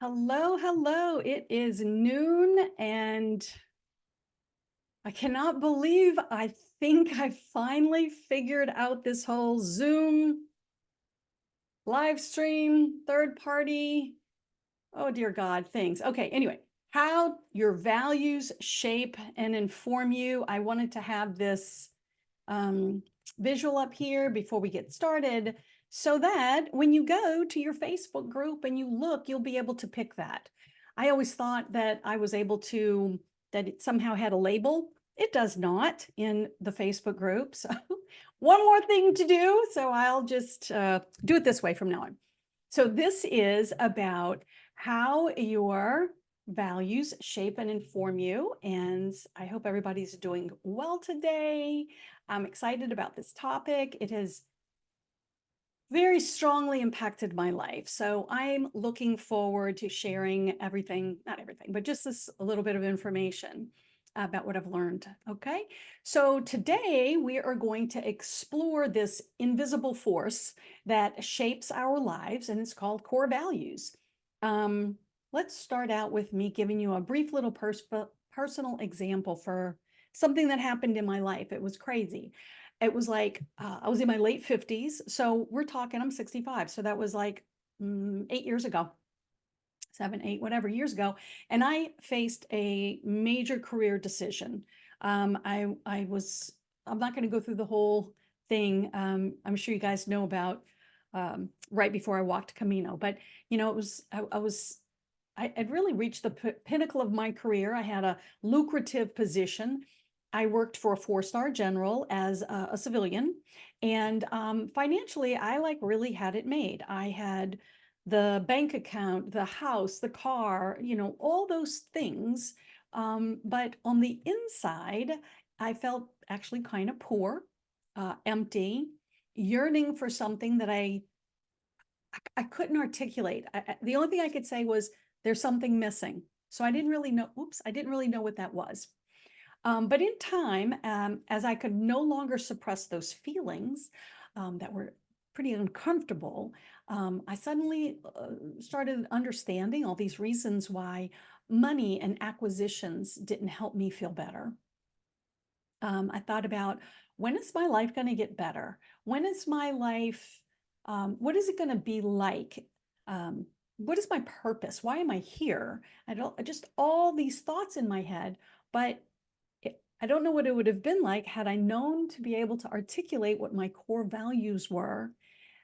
Hello, hello. It is noon and I cannot believe I think I finally figured out this whole Zoom live stream, third party. Oh, dear God, things. Okay, anyway, how your values shape and inform you. I wanted to have this um, visual up here before we get started so that when you go to your Facebook group and you look, you'll be able to pick that. I always thought that I was able to, that it somehow had a label. It does not in the Facebook group. So one more thing to do. So I'll just do it this way from now on. So this is about how your values shape and inform you. And I hope everybody's doing well today. I'm excited about this topic. It has very strongly impacted my life. So I'm looking forward to sharing everything, not everything, but just this a little bit of information about what I've learned. Okay. So today we are going to explore this invisible force that shapes our lives, and it's called core values. Let's start out with me giving you a brief little personal example for something that happened in my life. It was crazy. It was like I was in my late 50s. So we're talking, I'm 65. So that was like 8 years ago, 7, 8, whatever years ago. And I faced a major career decision. I'm not going to go through the whole thing. I'm sure you guys know about right before I walked Camino. But, it was, I'd really reached the pinnacle of my career. I had a lucrative position. I worked for a 4-star general as a civilian, and financially, I like really had it made. I had the bank account, the house, the car, all those things. But on the inside, I felt actually kind of poor, empty, yearning for something that I couldn't articulate. The only thing I could say was there's something missing. So I didn't really know, I didn't really know what that was. But in time, as I could no longer suppress those feelings that were pretty uncomfortable, I suddenly started understanding all these reasons why money and acquisitions didn't help me feel better. I thought about, when is my life going to get better? When is my life, what is it going to be like? What is my purpose? Why am I here? Just all these thoughts in my head, but I don't know what it would have been like had I known to be able to articulate what my core values were.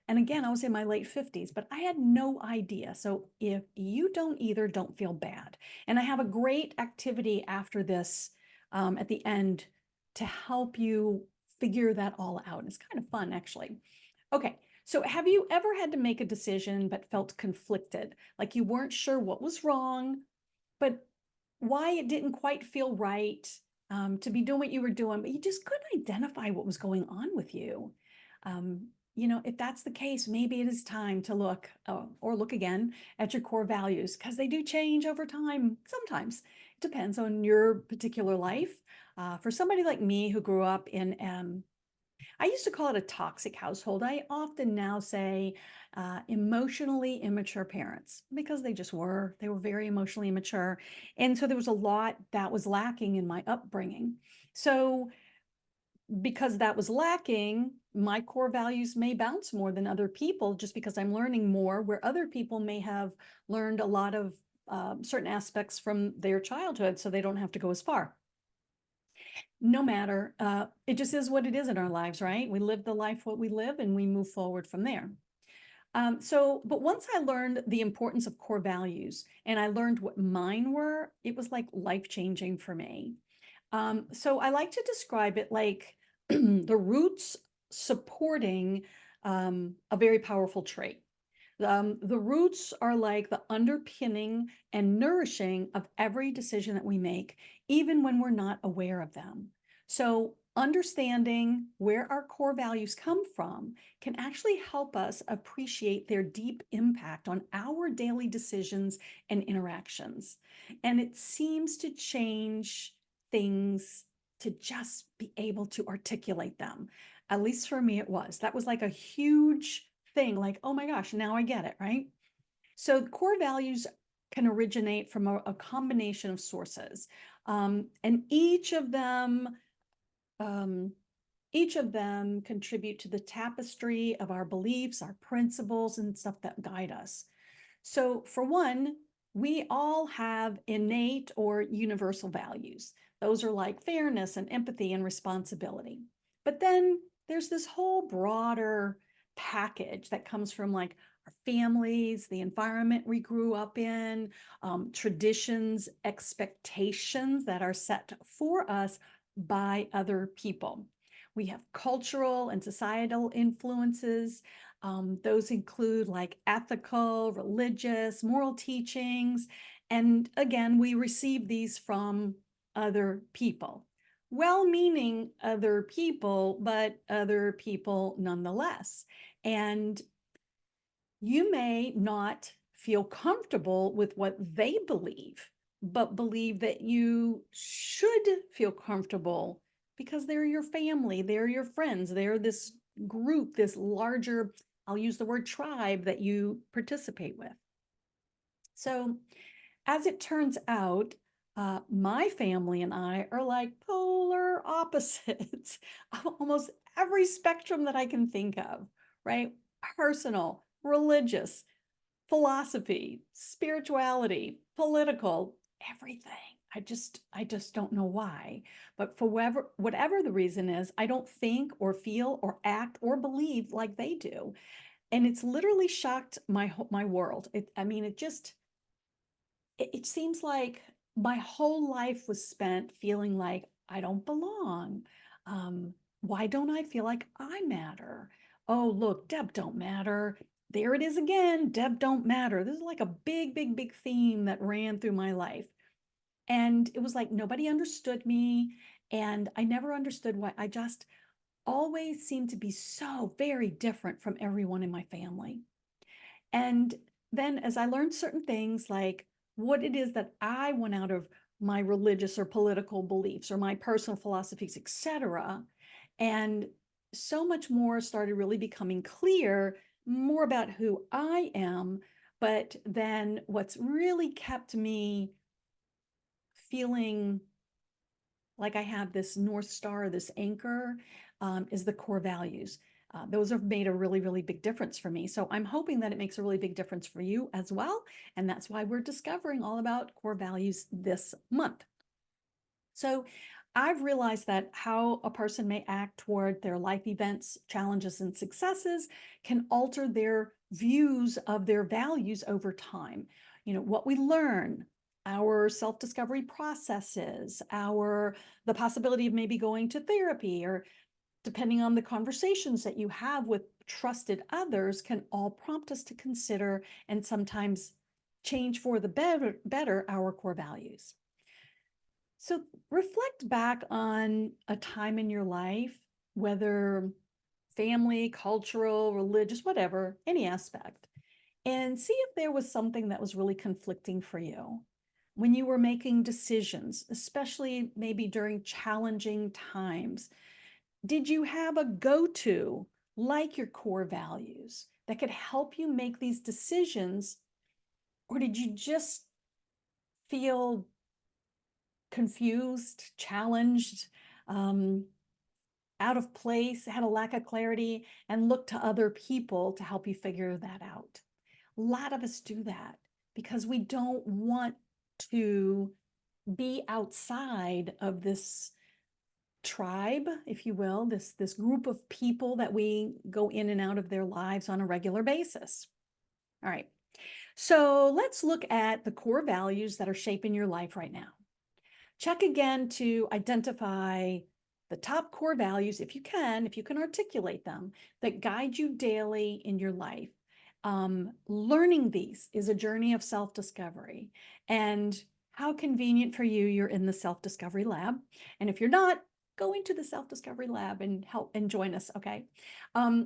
And again, I was in my late 50s, but I had no idea. So if you don't either, don't feel bad. And I have a great activity after this at the end to help you figure that all out. It's kind of fun, actually. Okay, so have you ever had to make a decision but felt conflicted? Like you weren't sure what was wrong, but why it didn't quite feel right to be doing what you were doing, but you just couldn't identify what was going on with you. If that's the case, maybe it is time to look or look again at your core values, because they do change over time. Sometimes it depends on your particular life. For somebody like me who grew up in I used to call it a toxic household. I often now say emotionally immature parents, because they just were. They were very emotionally immature. And so there was a lot that was lacking in my upbringing. So because that was lacking, my core values may bounce more than other people just because I'm learning more, where other people may have learned a lot of certain aspects from their childhood, so they don't have to go as far. No matter, it just is what it is in our lives, right? We live the life what we live, and we move forward from there. But once I learned the importance of core values and I learned what mine were, it was like life-changing for me. So I like to describe it like the roots supporting a very powerful trait. The roots are like the underpinning and nourishing of every decision that we make, even when we're not aware of them. So understanding where our core values come from can actually help us appreciate their deep impact on our daily decisions and interactions. And it seems to change things to just be able to articulate them. At least for me, it was. That was like a huge thing, like, oh my gosh, now I get it, right? So core values can originate from a combination of sources. And um, each of them contribute to the tapestry of our beliefs, our principles, and stuff that guide us. So for one, we all have innate or universal values. Those are like fairness and empathy and responsibility. But then there's this whole broader package that comes from like our families, the environment we grew up in, traditions, expectations that are set for us by other people. We have cultural and societal influences. Those include like ethical, religious, moral teachings. And again, we receive these from other people. Well-meaning other people, but other people nonetheless. And you may not feel comfortable with what they believe, but believe that you should feel comfortable because they're your family, they're your friends, they're this group, this larger, I'll use the word tribe, that you participate with. So as it turns out, my family and I are like polar opposites of almost every spectrum that I can think of, right? Personal, religious, philosophy, spirituality, political, everything. I just don't know why. But for whatever the reason is, I don't think or feel or act or believe like they do. And it's literally shocked my world. It seems like my whole life was spent feeling like I don't belong. Why don't I feel like I matter? Oh, look, Deb don't matter. There it is again. Deb don't matter. This is like a big, big, big theme that ran through my life. And it was like nobody understood me. And I never understood why. I just always seemed to be so very different from everyone in my family. And then as I learned certain things, like what it is that I want out of my religious or political beliefs or my personal philosophies, etc., and so much more started really becoming clear, more about who I am. But then what's really kept me feeling like I have this North Star, this anchor, is the core values. Those have made a really, really big difference for me. So I'm hoping that it makes a really big difference for you as well. And that's why we're discovering all about core values this month. So I've realized that how a person may act toward their life events, challenges, and successes can alter their views of their values over time. You know, what we learn, our self-discovery processes, the possibility of maybe going to therapy, or depending on the conversations that you have with trusted others, can all prompt us to consider and sometimes change for the better our core values. So reflect back on a time in your life, whether family, cultural, religious, whatever, any aspect, and see if there was something that was really conflicting for you when you were making decisions, especially maybe during challenging times. Did you have a go-to like your core values that could help you make these decisions, or did you just feel confused, challenged, out of place, had a lack of clarity, and look to other people to help you figure that out? A lot of us do that because we don't want to be outside of this tribe, if you will, this group of people that we go in and out of their lives on a regular basis. All right. So let's look at the core values that are shaping your life right now. Check again to identify the top core values, if you can articulate them, that guide you daily in your life. Learning these is a journey of self-discovery. And how convenient for you, you're in the self-discovery lab. And if you're not, go into the self-discovery lab and help and join us, okay?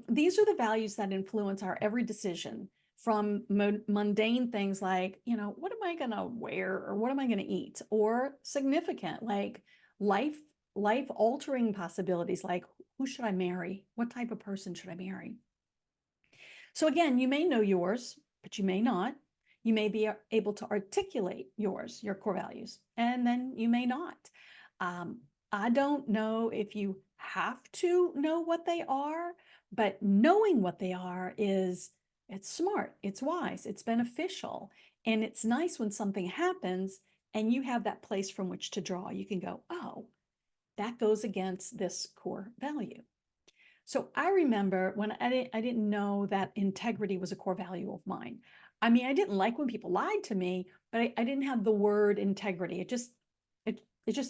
These are the values that influence our every decision, from mundane things like, you know, what am I going to wear, or what am I going to eat, or significant like life altering possibilities like, who should I marry? What type of person should I marry? So again, you may know yours, but you may not. You may be able to articulate your core values, and then you may not. I don't know if you have to know what they are, but knowing what they are it's smart, it's wise, it's beneficial, and it's nice when something happens and you have that place from which to draw. You can go, oh, that goes against this core value. So I remember when I didn't know that integrity was a core value of mine. I mean, I didn't like when people lied to me, but I didn't have the word integrity. It just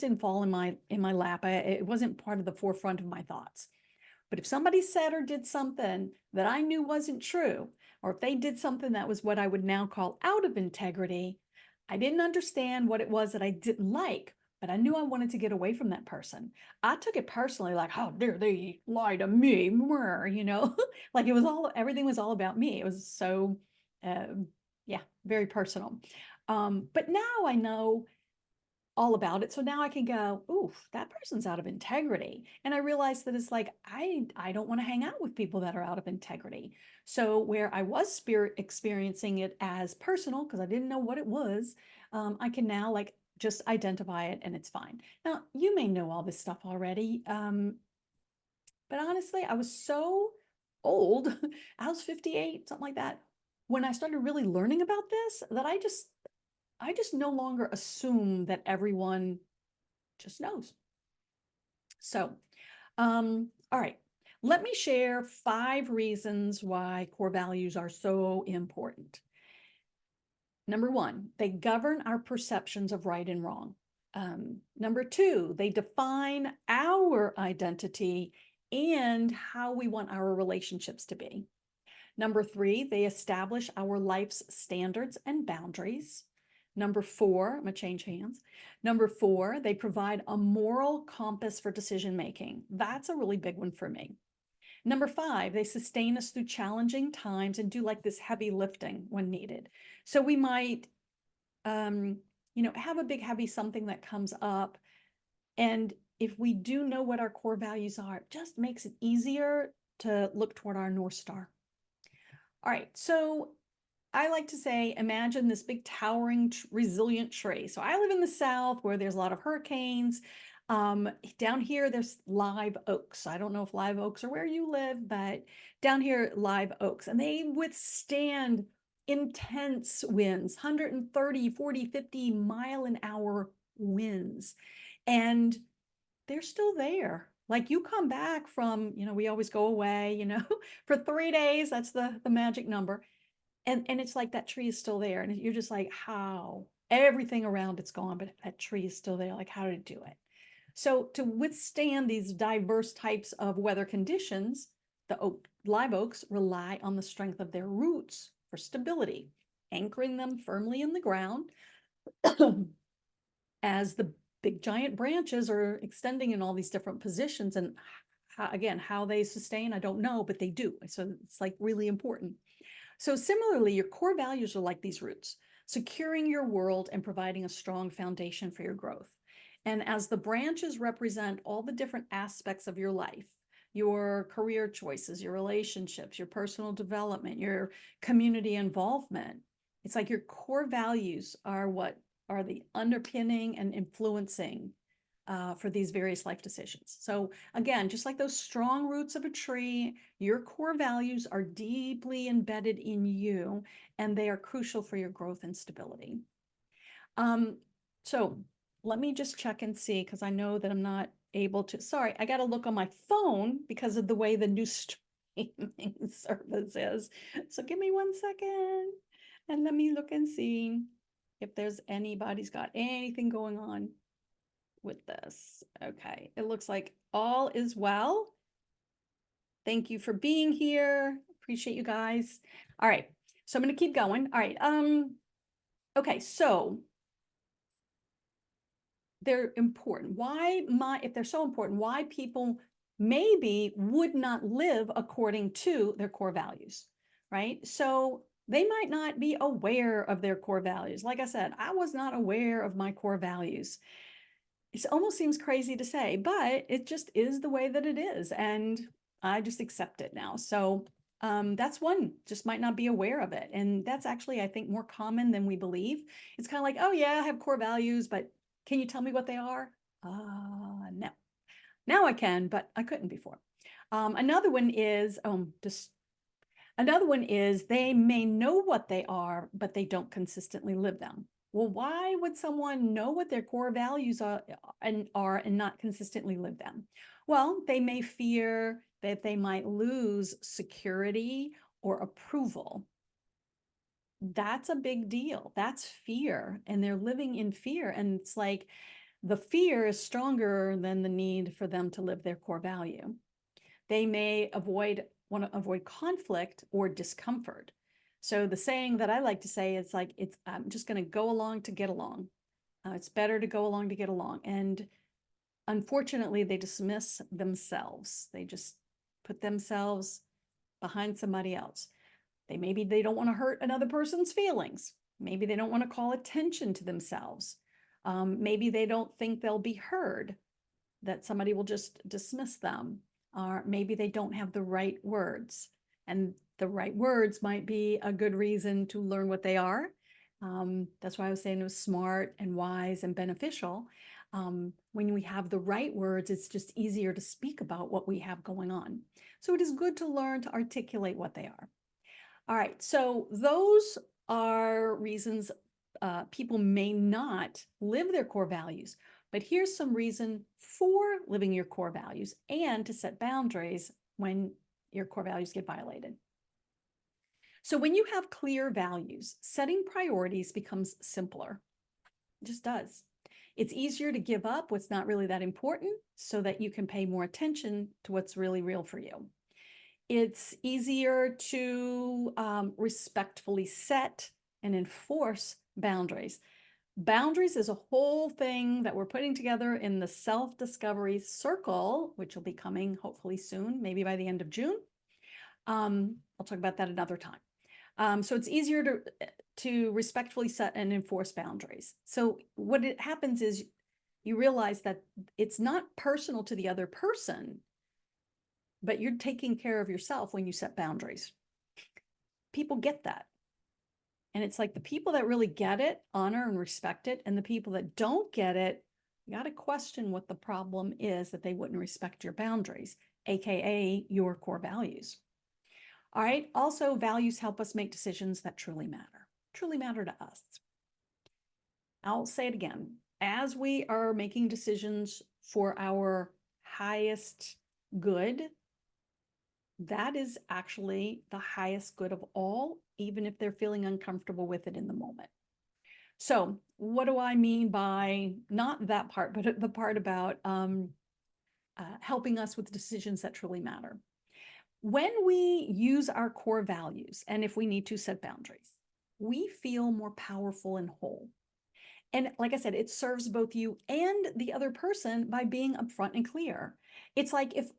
didn't fall in my lap. It wasn't part of the forefront of my thoughts. But if somebody said or did something that I knew wasn't true, or if they did something that was what I would now call out of integrity, I didn't understand what it was that I didn't like, but I knew I wanted to get away from that person. I took it personally, like, how dare they lie to me, you know, like everything was all about me. It was so, yeah, very personal. But now I know all about it. So now I can go, oof, that person's out of integrity. And I realized that it's like, I don't want to hang out with people that are out of integrity. So where I was experiencing it as personal, because I didn't know what it was, I can now like just identify it and it's fine. Now, you may know all this stuff already. But honestly, I was so old. I was 58, something like that, when I started really learning about this, that I just no longer assume that everyone just knows. So, all right, let me share 5 reasons why core values are so important. Number 1, they govern our perceptions of right and wrong. Number 2, they define our identity and how we want our relationships to be. Number 3, they establish our life's standards and boundaries. Number 4, I'm going to change hands. Number 4, they provide a moral compass for decision making. That's a really big one for me. Number 5, they sustain us through challenging times and do like this heavy lifting when needed. So we might, have a big, heavy something that comes up. And if we do know what our core values are, it just makes it easier to look toward our North Star. All right, so I like to say, imagine this big towering, resilient tree. So I live in the South where there's a lot of hurricanes. Down here, there's live oaks. I don't know if live oaks are where you live, but down here, live oaks, and they withstand intense winds, 130, 40, 50 mile an hour winds. And they're still there. Like you come back from, we always go away, for 3 days, that's the magic number. And it's like that tree is still there. And you're just like, how? Everything around it's gone, but that tree is still there. Like, how did it do it? So to withstand these diverse types of weather conditions, the live oaks rely on the strength of their roots for stability, anchoring them firmly in the ground as the big giant branches are extending in all these different positions. And how they sustain, I don't know, but they do. So it's like really important. So similarly, your core values are like these roots, securing your world and providing a strong foundation for your growth. And as the branches represent all the different aspects of your life, your career choices, your relationships, your personal development, your community involvement, it's like your core values are what are the underpinning and influencing for these various life decisions. So again, just like those strong roots of a tree, your core values are deeply embedded in you, and they are crucial for your growth and stability. So let me just check and see, because I know that I'm not able to, sorry, I got to look on my phone because of the way the new streaming service is. So give me 1 second and let me look and see if there's anybody's got anything going on with this. Okay, it looks like all is well. Thank you for being here. Appreciate you guys. All right, so I'm going to keep going. All right. Okay, so they're important. If they're so important, why people maybe would not live according to their core values, right? So they might not be aware of their core values. Like I said, I was not aware of my core values. It almost seems crazy to say, but it just is the way that it is. And I just accept it now. So That's one, just might not be aware of it. And that's actually, I think, more common than we believe. It's kind of like, oh yeah, I have core values, but can you tell me what they are? No. Now I can, but I couldn't before. Another one is, another one is they may know what they are, but they don't consistently live them. Well, why would someone know what their core values are and not consistently live them? Well, they may fear that they might lose security or approval. That's a big deal. That's fear, and they're living in fear. And it's like the fear is stronger than the need for them to live their core value. They may want to avoid conflict or discomfort. So the saying that I like to say is like, I'm just going to go along to get along. It's better to go along to get along. And unfortunately, they dismiss themselves. They just put themselves behind somebody else. Maybe they don't want to hurt another person's feelings. Maybe they don't want to call attention to themselves. Maybe they don't think they'll be heard, that somebody will just dismiss them. Or maybe they don't have the right words. And the right words might be a good reason to learn what they are. That's why I was saying it was smart and wise and beneficial. When we have the right words, it's just easier to speak about what we have going on. So it is good to learn to articulate what they are. All right, so those are reasons people may not live their core values. But here's some reason for living your core values and to set boundaries when your core values get violated. So when you have clear values, setting priorities becomes simpler. It just does. It's easier to give up what's not really that important so that you can pay more attention to what's really real for you. It's easier to respectfully set and enforce boundaries. Boundaries is a whole thing that we're putting together in the self-discovery circle, which will be coming hopefully soon, maybe by the end of June. I'll talk about that another time. So it's easier to respectfully set and enforce boundaries. So what it happens is you realize that it's not personal to the other person, but you're taking care of yourself when you set boundaries. People get that. And it's like the people that really get it, honor and respect it. And the people that don't get it, you got to question what the problem is that they wouldn't respect your boundaries, AKA your core values. All right. Also, values help us make decisions that truly matter to us. I'll say it again. As we are making decisions for our highest good, that is actually the highest good of all, even if they're feeling uncomfortable with it in the moment. So what do I mean by not that part, but the part about helping us with decisions that truly matter? When we use our core values, and if we need to set boundaries, we feel more powerful and whole. And like I said, it serves both you and the other person by being upfront and clear. It's like if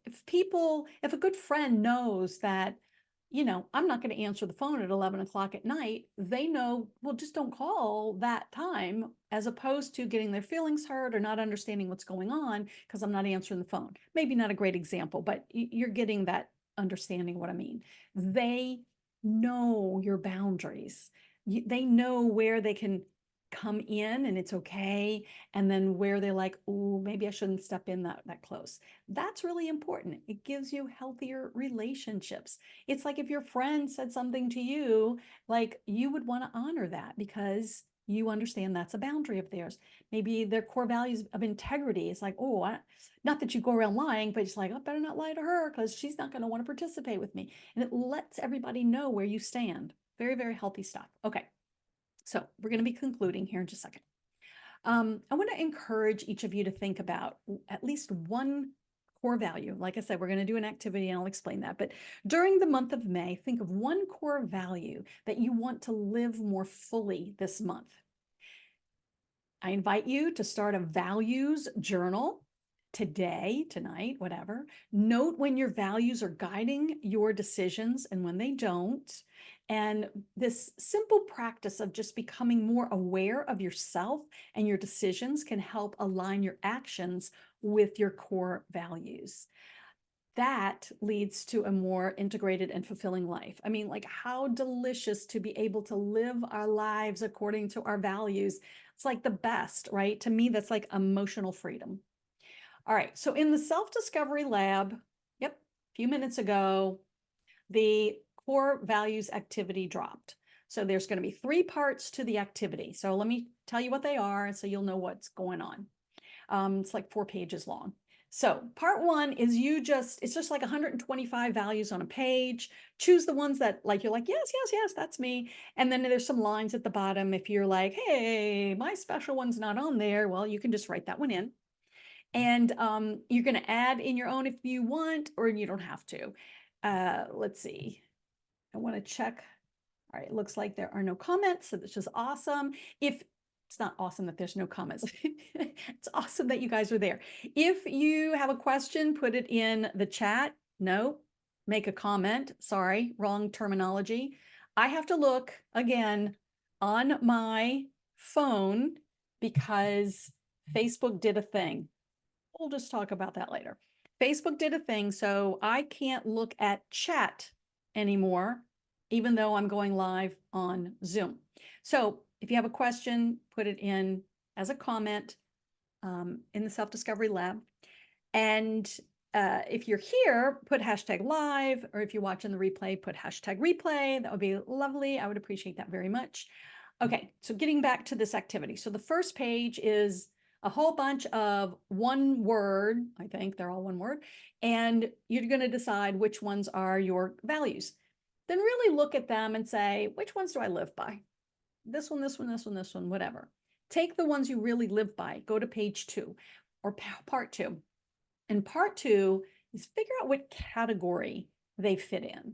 a good friend knows that, I'm not going to answer the phone at 11 o'clock at night, they know, well, just don't call that time, as opposed to getting their feelings hurt or not understanding what's going on because I'm not answering the phone. Maybe not a great example, but you're getting that understanding what I mean. They know your boundaries. They know where they can come in and it's okay, and then where they're like, oh, maybe I shouldn't step in that close. That's really important. It gives you healthier relationships. It's like if your friend said something to you, like you would want to honor that because you understand that's a boundary of theirs. Maybe their core values of integrity is like, oh, not that you go around lying, but it's like, I better not lie to her because she's not going to want to participate with me. And it lets everybody know where you stand. Very, very healthy stuff. Okay. So we're going to be concluding here in just a second. I want to encourage each of you to think about at least one core value. Like I said, we're going to do an activity and I'll explain that. But during the month of May, think of one core value that you want to live more fully this month. I invite you to start a values journal today, tonight, whatever. Note when your values are guiding your decisions and when they don't. And this simple practice of just becoming more aware of yourself and your decisions can help align your actions with your core values. that leads to a more integrated and fulfilling life. I mean, like, how delicious to be able to live our lives according to our values. It's like the best, right? To me, that's like emotional freedom. All right, so in the self-discovery lab, yep, a few minutes ago, the core values activity dropped. So there's going to be 3 parts to the activity. So let me tell you what they are so you'll know what's going on. It's like 4 pages long. So part 1 is it's just like 125 values on a page. Choose the ones that like, you're like, yes, yes, yes, that's me. And then there's some lines at the bottom. If you're like, hey, my special one's not on there, well, you can just write that one in. And you're going to add in your own if you want, or you don't have to. Let's see. I want to check. All right, it looks like there are no comments, so that's just awesome. If it's not awesome that there's no comments, it's awesome that you guys are there. If you have a question, put it in the chat. No, make a comment. Sorry, wrong terminology. I have to look again on my phone because Facebook did a thing. We'll just talk about that later. Facebook did a thing, so I can't look at chat anymore, even though I'm going live on Zoom. So if you have a question, put it in as a comment in the self-discovery lab. And if you're here, put hashtag live, or if you're watching the replay, put hashtag replay. That would be lovely. I would appreciate that very much. Okay, so getting back to this activity. So the first page is a whole bunch of one word, I think they're all one word, and you're going to decide which ones are your values. Then really look at them and say, which ones do I live by? This one, this one, this one, this one, whatever. Take the ones you really live by. Go to page 2 or part 2. And part 2 is figure out what category they fit in.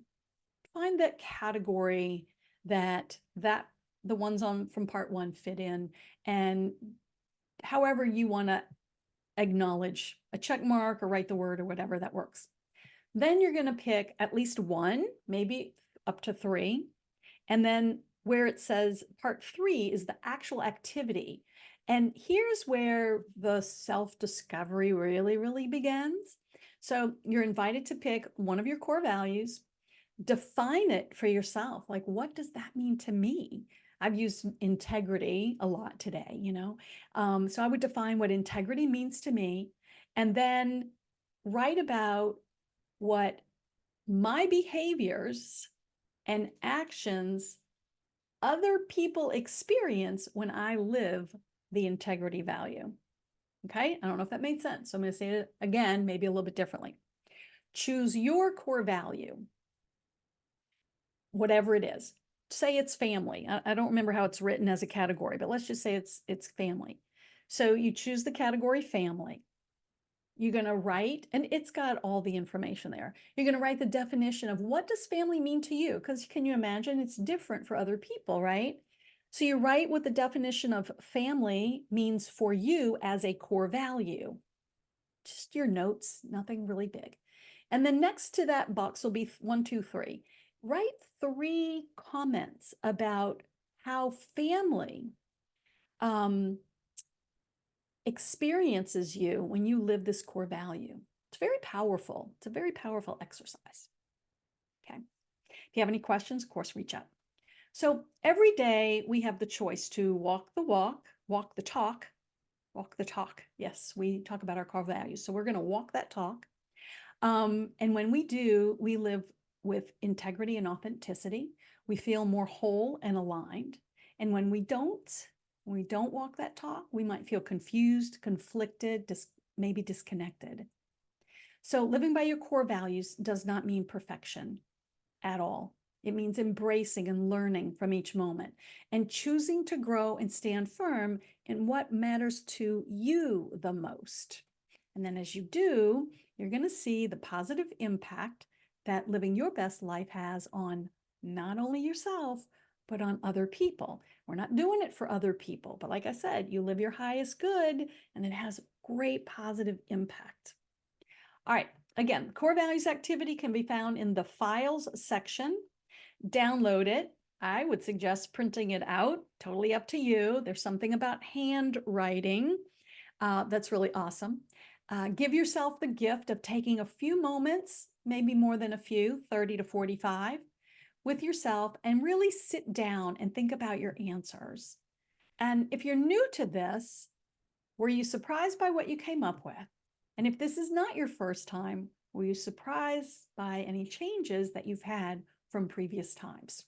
Find that category that the ones on from part 1 fit in, and however you want to acknowledge a check mark or write the word or whatever, that works. Then you're going to pick at least 1, maybe up to 3. And then where it says part 3 is the actual activity. And here's where the self-discovery really, really begins. So you're invited to pick one of your core values, define it for yourself. Like, what does that mean to me? I've used integrity a lot today, so I would define what integrity means to me, and then write about what my behaviors and actions other people experience when I live the integrity value. Okay, I don't know if that made sense. So I'm going to say it again, maybe a little bit differently. Choose your core value, whatever it is. Say it's family. I don't remember how it's written as a category, but let's just say it's family. So you choose the category family. You're going to write, and it's got all the information there. You're going to write the definition of what does family mean to you? Because can you imagine it's different for other people, right? So you write what the definition of family means for you as a core value. Just your notes, nothing really big. And then next to that box will be 1, 2, 3. Write 3 comments about how family experiences you when you live this core value. It's very powerful. It's a very powerful exercise. Okay. If you have any questions, of course, reach out. So every day we have the choice to walk the walk, walk the talk, walk the talk. Yes, we talk about our core values. So we're going to walk that talk. And when we do, we live with integrity and authenticity. We feel more whole and aligned. And when we don't walk that talk, we might feel confused, conflicted, maybe disconnected. So living by your core values does not mean perfection at all. It means embracing and learning from each moment and choosing to grow and stand firm in what matters to you the most. And then as you do, you're going to see the positive impact that living your best life has on not only yourself, but on other people. We're not doing it for other people, but like I said, you live your highest good and it has great positive impact. All right, again, core values activity can be found in the files section. Download it. I would suggest printing it out, totally up to you. There's something about handwriting that's really awesome. Give yourself the gift of taking a few moments, maybe more than a few, 30 to 45, with yourself and really sit down and think about your answers. And if you're new to this, were you surprised by what you came up with? And if this is not your first time, were you surprised by any changes that you've had from previous times?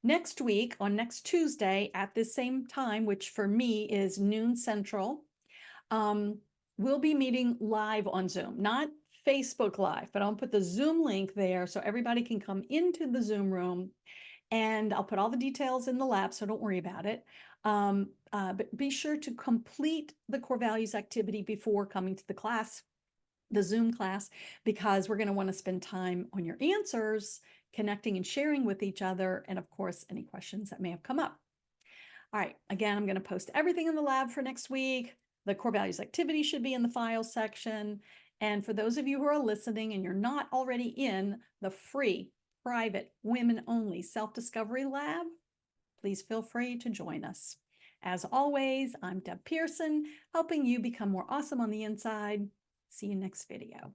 Next week, on next Tuesday at this same time, which for me is noon Central, we'll be meeting live on Zoom, not Facebook Live, but I'll put the Zoom link there so everybody can come into the Zoom room, and I'll put all the details in the lab, so don't worry about it. But be sure to complete the core values activity before coming to the class, the Zoom class, because we're going to want to spend time on your answers, connecting and sharing with each other, and of course, any questions that may have come up. All right, again, I'm going to post everything in the lab for next week. The core values activity should be in the file section. And for those of you who are listening and you're not already in the free, private, women-only self-discovery lab, please feel free to join us. As always, I'm Deb Pearson, helping you become more awesome on the inside. See you next video.